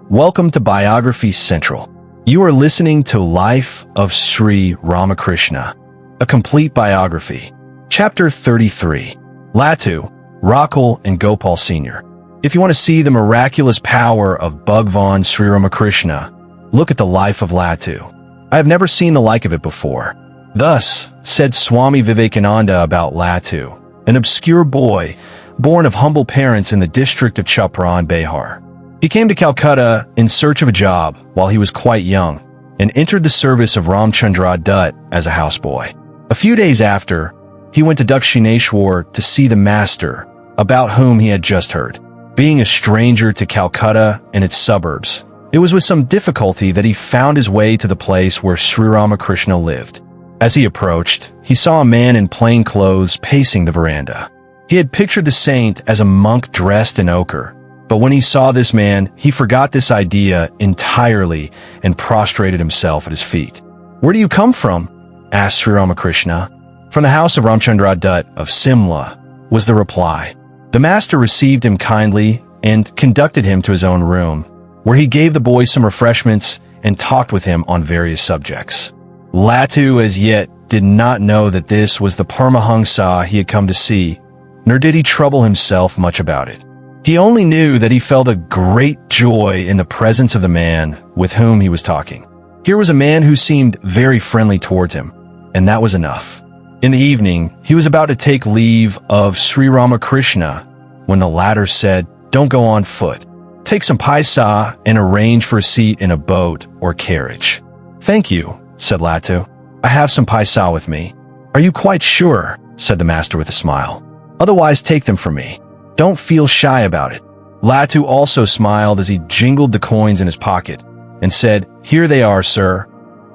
Welcome to Biography Central. You are listening to Life of Sri Ramakrishna, a complete biography. Chapter 33, Latu, Rakhal, and Gopal Senior. If you want to see the miraculous power of Bhagwan Sri Ramakrishna, look at the life of Latu. I have never seen the like of it before. Thus, said Swami Vivekananda about Latu, an obscure boy, born of humble parents in the district of Chapran, Bihar. He came to Calcutta in search of a job while he was quite young, and entered the service of Ramchandra Dutt as a houseboy. A few days after, he went to Dakshineshwar to see the master, about whom he had just heard. Being a stranger to Calcutta and its suburbs, it was with some difficulty that he found his way to the place where Sri Ramakrishna lived. As he approached, he saw a man in plain clothes pacing the veranda. He had pictured the saint as a monk dressed in ochre, but when he saw this man, he forgot this idea entirely and prostrated himself at his feet. "Where do you come from?" asked Sri Ramakrishna. "From the house of Ramchandra Dutt of Simla," was the reply. The master received him kindly and conducted him to his own room, where he gave the boy some refreshments and talked with him on various subjects. Latu as yet did not know that this was the Paramahansa he had come to see, nor did he trouble himself much about it. He only knew that he felt a great joy in the presence of the man with whom he was talking. Here was a man who seemed very friendly towards him, and that was enough. In the evening, he was about to take leave of Sri Ramakrishna when the latter said, "Don't go on foot. Take some paisa and arrange for a seat in a boat or carriage." "Thank you," said Latu. "I have some paisa with me." "Are you quite sure?" said the master with a smile. "Otherwise take them from me. Don't feel shy about it." Latu also smiled as he jingled the coins in his pocket and said, "Here they are, sir."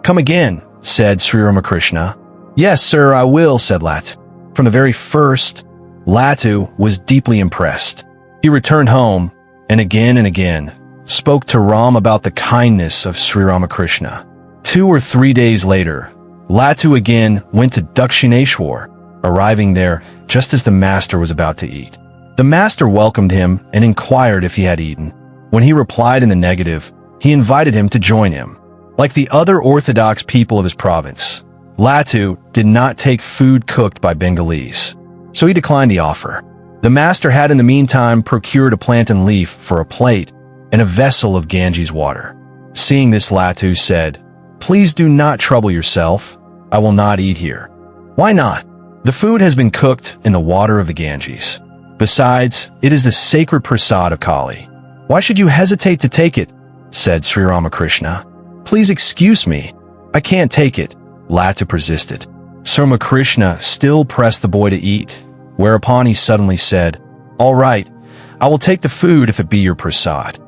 "Come again," said Sri Ramakrishna. "Yes, sir, I will," said Latu. From the very first, Latu was deeply impressed. He returned home and again spoke to Ram about the kindness of Sri Ramakrishna. 2 or 3 days later, Latu again went to Dakshineshwar, arriving there just as the master was about to eat. The master welcomed him and inquired if he had eaten. When he replied in the negative, he invited him to join him. Like the other orthodox people of his province, Latu did not take food cooked by Bengalis, so he declined the offer. The master had in the meantime procured a plantain leaf for a plate and a vessel of Ganges water. Seeing this, Latu said, "Please do not trouble yourself. I will not eat here." "Why not?" "The food has been cooked in the water of the Ganges. Besides, it is the sacred prasad of Kali." "Why should you hesitate to take it?" said Sri Ramakrishna. "Please excuse me. I can't take it," Latu persisted. Sri Ramakrishna still pressed the boy to eat, whereupon he suddenly said, "All right, I will take the food if it be your prasad."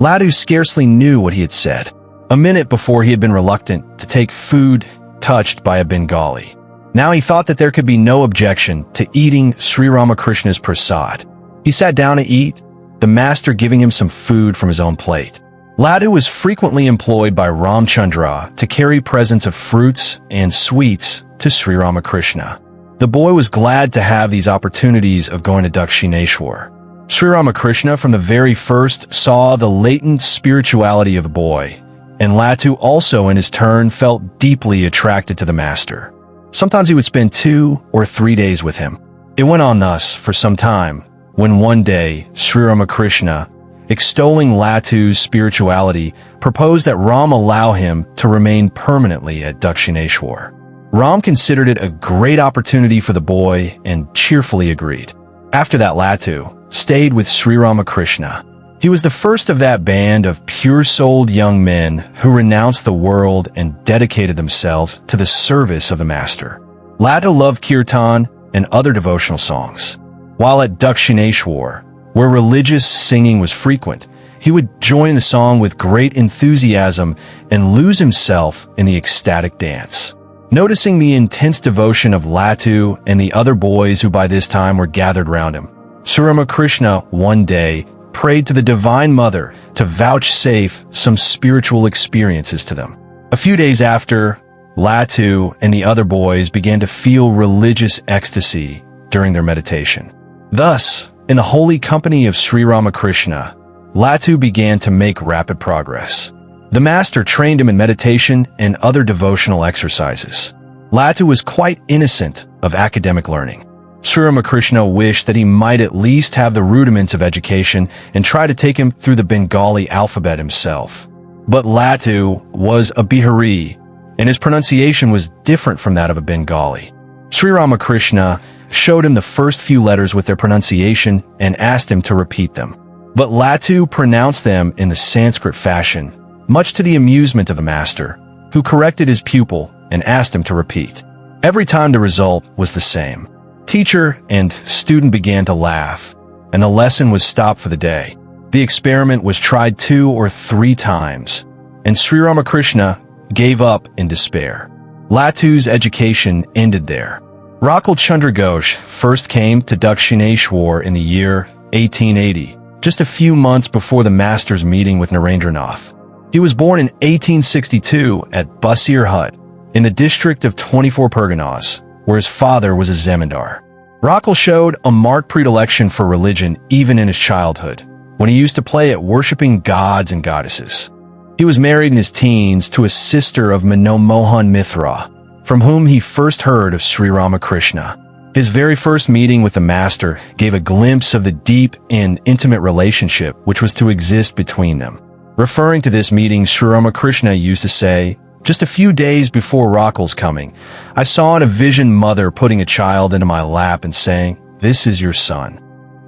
Latu scarcely knew what he had said. A minute before he had been reluctant to take food touched by a Bengali. Now he thought that there could be no objection to eating Sri Ramakrishna's prasad. He sat down to eat, the master giving him some food from his own plate. Latu was frequently employed by Ramchandra to carry presents of fruits and sweets to Sri Ramakrishna. The boy was glad to have these opportunities of going to Dakshineshwar. Sri Ramakrishna from the very first saw the latent spirituality of the boy, and Latu also in his turn felt deeply attracted to the master. Sometimes he would spend 2 or 3 days with him. It went on thus for some time, when one day Sri Ramakrishna, extolling Latu's spirituality, proposed that Ram allow him to remain permanently at Dakshineshwar. Ram considered it a great opportunity for the boy and cheerfully agreed. After that, Latu stayed with Sri Ramakrishna. He was the first of that band of pure-souled young men who renounced the world and dedicated themselves to the service of the master. Latu loved kirtan and other devotional songs. While at Dakshineshwar, where religious singing was frequent, he would join the song with great enthusiasm and lose himself in the ecstatic dance. Noticing the intense devotion of Latu and the other boys who by this time were gathered round him, Sri Ramakrishna one day prayed to the Divine Mother to vouchsafe some spiritual experiences to them. A few days after, Latu and the other boys began to feel religious ecstasy during their meditation. Thus, in the holy company of Sri Ramakrishna, Latu began to make rapid progress. The master trained him in meditation and other devotional exercises. Latu was quite innocent of academic learning. Sri Ramakrishna wished that he might at least have the rudiments of education and try to take him through the Bengali alphabet himself. But Latu was a Bihari, and his pronunciation was different from that of a Bengali. Sri Ramakrishna showed him the first few letters with their pronunciation and asked him to repeat them. But Latu pronounced them in the Sanskrit fashion, much to the amusement of the master, who corrected his pupil and asked him to repeat. Every time the result was the same. Teacher and student began to laugh, and the lesson was stopped for the day. The experiment was tried 2 or 3 times, and Sri Ramakrishna gave up in despair. Latu's education ended there. Rakhal Chandra Ghosh first came to Dakshineshwar in the year 1880, just a few months before the master's meeting with Narendranath. He was born in 1862 at Basir Hut, in the district of 24 Perganas, where his father was a zemindar. Rakhal showed a marked predilection for religion even in his childhood, when he used to play at worshipping gods and goddesses. He was married in his teens to a sister of Manomohan Mithra, from whom he first heard of Sri Ramakrishna. His very first meeting with the master gave a glimpse of the deep and intimate relationship which was to exist between them. Referring to this meeting, Sri Ramakrishna used to say, "Just a few days before Rakhal's coming, I saw in a vision mother putting a child into my lap and saying, 'This is your son.'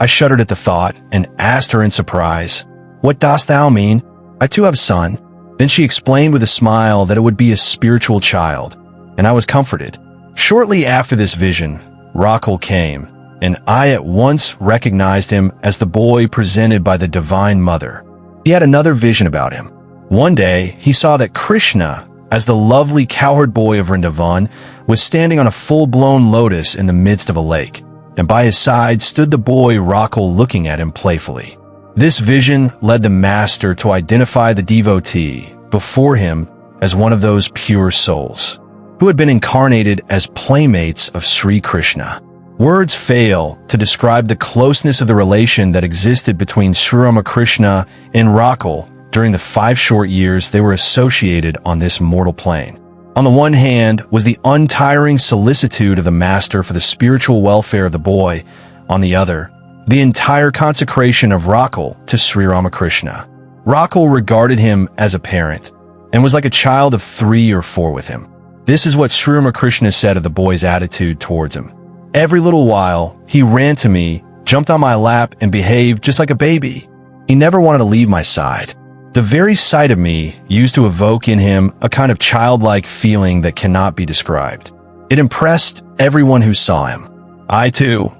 I shuddered at the thought and asked her in surprise, 'What dost thou mean? I too have a son.' Then she explained with a smile that it would be a spiritual child, and I was comforted. Shortly after this vision, Rakhal came, and I at once recognized him as the boy presented by the Divine Mother. He had another vision about him. One day, he saw that Krishna, as the lovely cowherd boy of Vrindavan, was standing on a full-blown lotus in the midst of a lake, and by his side stood the boy Rakhal looking at him playfully. This vision led the master to identify the devotee before him as one of those pure souls, who had been incarnated as playmates of Sri Krishna. Words fail to describe the closeness of the relation that existed between Sri Ramakrishna and Rakhal during the 5 short years they were associated on this mortal plane. On the one hand was the untiring solicitude of the master for the spiritual welfare of the boy. On the other, the entire consecration of Rakhal to Sri Ramakrishna. Rakhal regarded him as a parent and was like a child of 3 or 4 with him. This is what Sri Ramakrishna said of the boy's attitude towards him. Every little while, he ran to me, jumped on my lap, and behaved just like a baby. He never wanted to leave my side. The very sight of me used to evoke in him a kind of childlike feeling that cannot be described. It impressed everyone who saw him. I, too,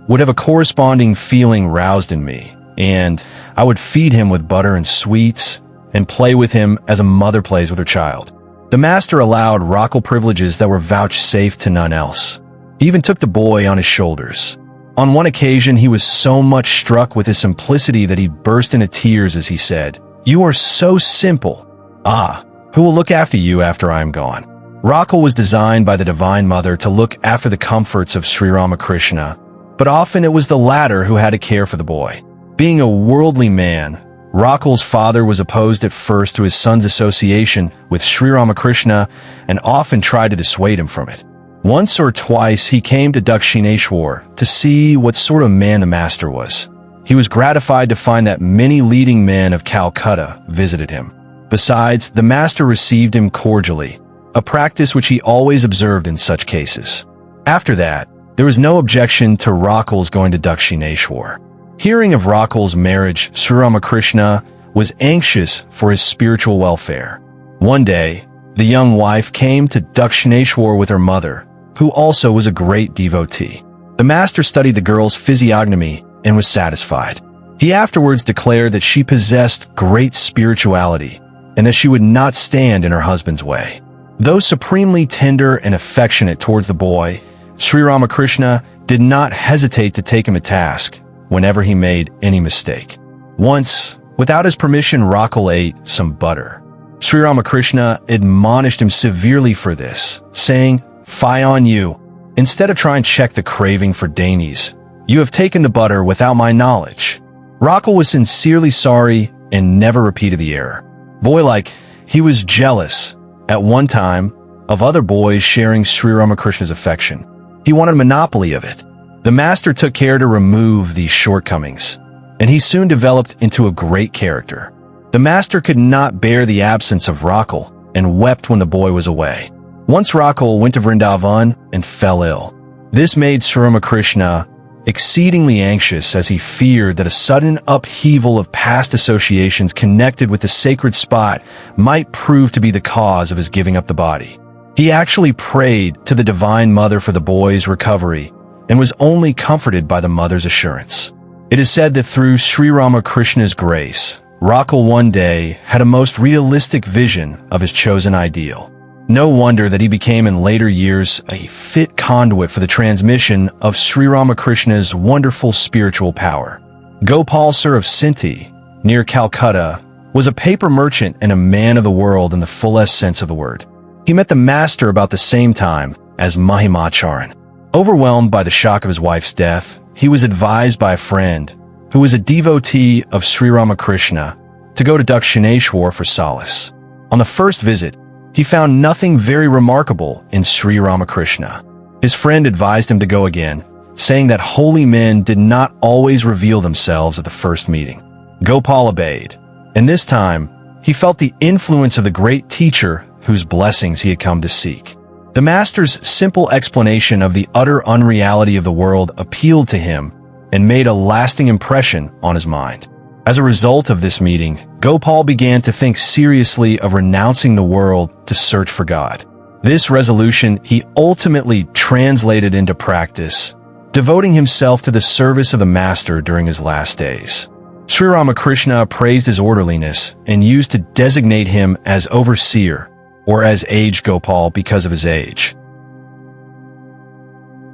would have a corresponding feeling roused in me, and I would feed him with butter and sweets and play with him as a mother plays with her child. The master allowed Rakhal privileges that were vouchsafed to none else. He even took the boy on his shoulders. On one occasion, he was so much struck with his simplicity that he burst into tears as he said, "You are so simple. Ah, who will look after you after I am gone?" Rakhal was designed by the Divine Mother to look after the comforts of Sri Ramakrishna, but often it was the latter who had to care for the boy. Being a worldly man, Rakhal's father was opposed at first to his son's association with Sri Ramakrishna and often tried to dissuade him from it. Once or twice he came to Dakshineshwar to see what sort of man the master was. He was gratified to find that many leading men of Calcutta visited him. Besides, the master received him cordially, a practice which he always observed in such cases. After that, there was no objection to Rakhal's going to Dakshineshwar. Hearing of Rakhal's marriage, Sri Ramakrishna was anxious for his spiritual welfare. One day, the young wife came to Dakshineshwar with her mother, who also was a great devotee. The master studied the girl's physiognomy and was satisfied. He afterwards declared that she possessed great spirituality and that she would not stand in her husband's way. Though supremely tender and affectionate towards the boy, Sri Ramakrishna did not hesitate to take him to task whenever he made any mistake. Once, without his permission, Rakhal ate some butter. Sri Ramakrishna admonished him severely for this, saying, "Fie on you. Instead of trying to check the craving for dainties, you have taken the butter without my knowledge." Rakhal was sincerely sorry and never repeated the error. Boy-like, he was jealous, at one time, of other boys sharing Sri Ramakrishna's affection. He wanted a monopoly of it. The master took care to remove these shortcomings, and he soon developed into a great character. The master could not bear the absence of Rakhal and wept when the boy was away. Once Rakhal went to Vrindavan and fell ill. This made Sri Ramakrishna exceedingly anxious, as he feared that a sudden upheaval of past associations connected with the sacred spot might prove to be the cause of his giving up the body. He actually prayed to the Divine Mother for the boy's recovery and was only comforted by the mother's assurance. It is said that through Sri Ramakrishna's grace, Rakhal one day had a most realistic vision of his chosen ideal. No wonder that he became in later years a fit conduit for the transmission of Sri Ramakrishna's wonderful spiritual power. Gopal Sir of Sinti, near Calcutta, was a paper merchant and a man of the world in the fullest sense of the word. He met the master about the same time as Mahimacharan. Overwhelmed by the shock of his wife's death, he was advised by a friend, who was a devotee of Sri Ramakrishna, to go to Dakshineshwar for solace. On the first visit, he found nothing very remarkable in Sri Ramakrishna. His friend advised him to go again, saying that holy men did not always reveal themselves at the first meeting. Gopal obeyed, and this time, he felt the influence of the great teacher whose blessings he had come to seek. The master's simple explanation of the utter unreality of the world appealed to him and made a lasting impression on his mind. As a result of this meeting, Gopal began to think seriously of renouncing the world to search for God. This resolution he ultimately translated into practice, devoting himself to the service of the master during his last days. Sri Ramakrishna praised his orderliness and used to designate him as overseer, or as aged Gopal because of his age.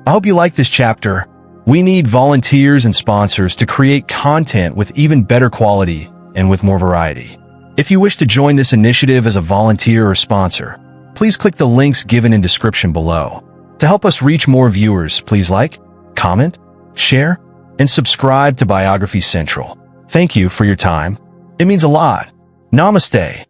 I hope you like this chapter. We need volunteers and sponsors to create content with even better quality and with more variety. If you wish to join this initiative as a volunteer or sponsor, please click the links given in description below. To help us reach more viewers, please like, comment, share, and subscribe to Biography Central. Thank you for your time. It means a lot. Namaste.